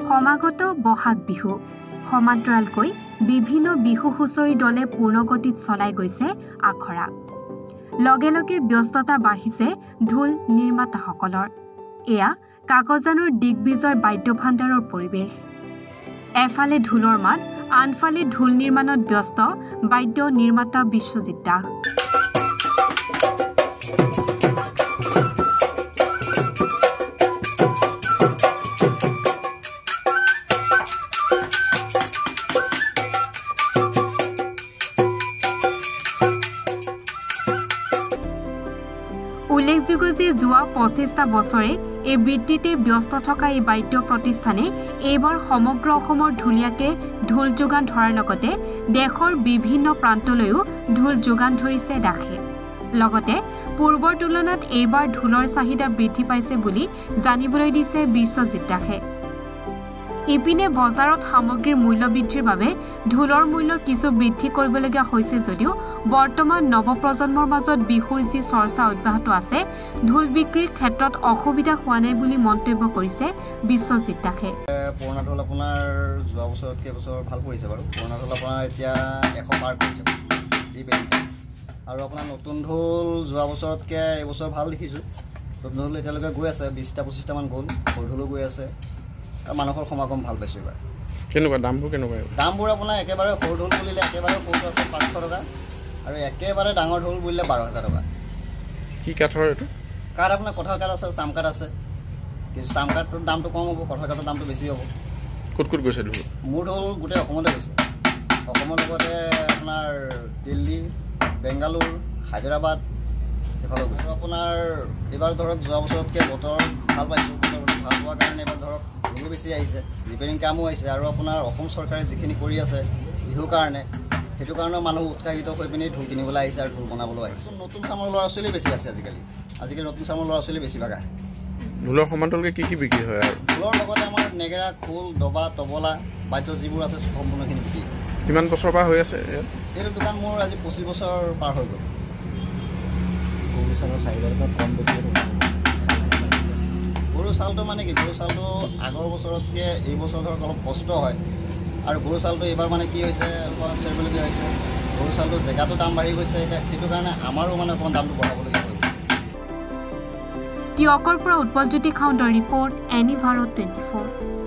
সমাগত বহাগ বিহু সমান্তৰালকৈ বিভিন্ন বিহু হুঁচৰি দলে পূৰ্ণগতিত চলাই গৈছে আখৰা লগে লগে ব্যস্ততা বাঢ়িছে ঢোল নিৰ্মাতাসকলৰ এয়া কাকজানৰ দিগবিজয় বাদ্য ভাণ্ডাৰৰ পৰিৱেশ এফালে ঢোলৰ মাত আনফালে ঢোল নিৰ্মাণত ব্যস্ত বাদ্য নিৰ্মাতা বিশ্বজিৎ দাস উল্লেখযোগ্য যে যোৱা ২৫টা বছৰে এই বৃত্তিতে ব্যস্ত থকা এই বাদ্য প্ৰতিষ্ঠানে এইবাৰ সমগ্ৰ অসমৰ ঢুলীয়াকে ঢোল যোগান ধৰাৰ লগতে দেশৰ বিভিন্ন প্ৰান্তলৈও ঢোল যোগান ধৰিছে দাসে লগতে পূৰ্বৰ তুলনাত এইবাৰ ঢোলৰ চাহিদা বৃদ্ধি পাইছে বুলি জানিবলৈ দিছে বিশ্বজিৎ দাসে ইপিনে বজাৰত সামগ্ৰীৰ মূল্য বৃদ্ধিৰ বাবে ঢোলৰ মূল্য কিছু বৃদ্ধি কৰিবলগীয়া হৈছে যদিও বৰ্তমান নৱপ্ৰজন্মৰ মাজত বিহুৰ যি চৰ্চা অব্যাহত আছে ঢোল বিক্ৰীৰ ক্ষেত্ৰত অসুবিধা হোৱা নাই বুলি মন্তব্য কৰিছে বিশ্বজিৎ দাসে পুৰণা ঢোল আপোনাৰ যোৱা বছৰতকৈ এবছৰ ভাল পৰিছে বাৰু পুৰণা ঢোল আপোনাৰ এতিয়া 100 পাৰ কৰিছে যি বেলিকা আৰু আপোনাৰ নতুন ঢোল যোৱা বছৰতকৈ এবছৰ ভাল দেখিছোঁ নতুন ঢোল এতিয়ালৈকে গৈ আছে 20টা-25টামান গ'ল সৰু ঢোলো গৈ আছে মানুহৰ সমাগম ভাল পাইছোঁ এবাৰ কেনেকুৱা দামবোৰ আপোনাৰ একেবাৰে সৰু ঢোল বুলিলে একেবাৰে সৰুটো আছে 500 টকা আৰু একেবাৰে ডাঙৰ ঢোল বুলিলে 12,000 টকা কি কাঠৰ এইটো কাঠ আপোনাৰ কঁঠাল কাঠ আছে চাম কাঠ আছে কিন্তু চাম কাঠটোৰ দামটো কম হ'ব কঁঠাল কাঠৰ দামটো বেছি হ'ব ক'ত ক'ত গৈছে ঢোল মোৰ ঢোল গোটেই অসমতে গৈছে অসমৰ লগতে আপোনাৰ দিল্লী বেংগালুৰু হায়দৰাবাদ এইফালে গৈছে আপোনাৰ এইবাৰ ধৰক যোৱা বছৰতকৈ বতৰ ভাল পাইছোঁ বতৰ ভাল হোৱাৰ কাৰণে এইবাৰ ধৰক ঢোলো বেছি আহিছে ৰিপেয়াৰিং কামো আহিছে আৰু আপোনাৰ অসম চৰকাৰে যিখিনি কৰি আছে বিহুৰ কাৰণে সেইটো কাৰণেও মানুহ উৎসাহিত হৈ পিনি ঢোল কিনিবলৈ আহিছে আৰু ঢোল বনাবলৈ আহিছে নতুন চামৰ ল'ৰা ছোৱালী বেছি আছে আজিকালি নতুন চামৰ ল'ৰা ছোৱালী বেছিভাগ আহে ঢোলৰ সমান্তৰালকৈ কি বিক্ৰী হয় আৰু ঢোলৰ লগতে আমাৰ নেগেৰা খোল দবা তবলা বাদ্য যিবোৰ আছে সম্পূৰ্ণখিনি বিক্ৰী কিমান বছৰৰ পৰা হৈ আছে এইটো দোকান মোৰ আজি 25 বছৰ পাৰ হৈ গ'ল গৰু চাউলৰ চাহিদাটো কম বেছি গৰু চাউলটো মানে কি গৰু চাউলটো আগৰ বছৰতকৈ এই বছৰ ধৰক অলপ কষ্ট হয় আৰু গৰু চাউলটো এইবাৰ মানে কি হৈছে অলপ চেৰিবলগীয়া হৈছে গৰু চাউলটো জেগাটো দাম বাঢ়ি গৈছে এতিয়া সেইটো কাৰণে আমাৰো মানে অকণমান দামটো বঢ়াবলগীয়া হৈছে টিয়কৰ পৰা উৎপল জ্যোতি খাউণ্ডৰ ৰিপৰ্ট এনি ভাৰত 24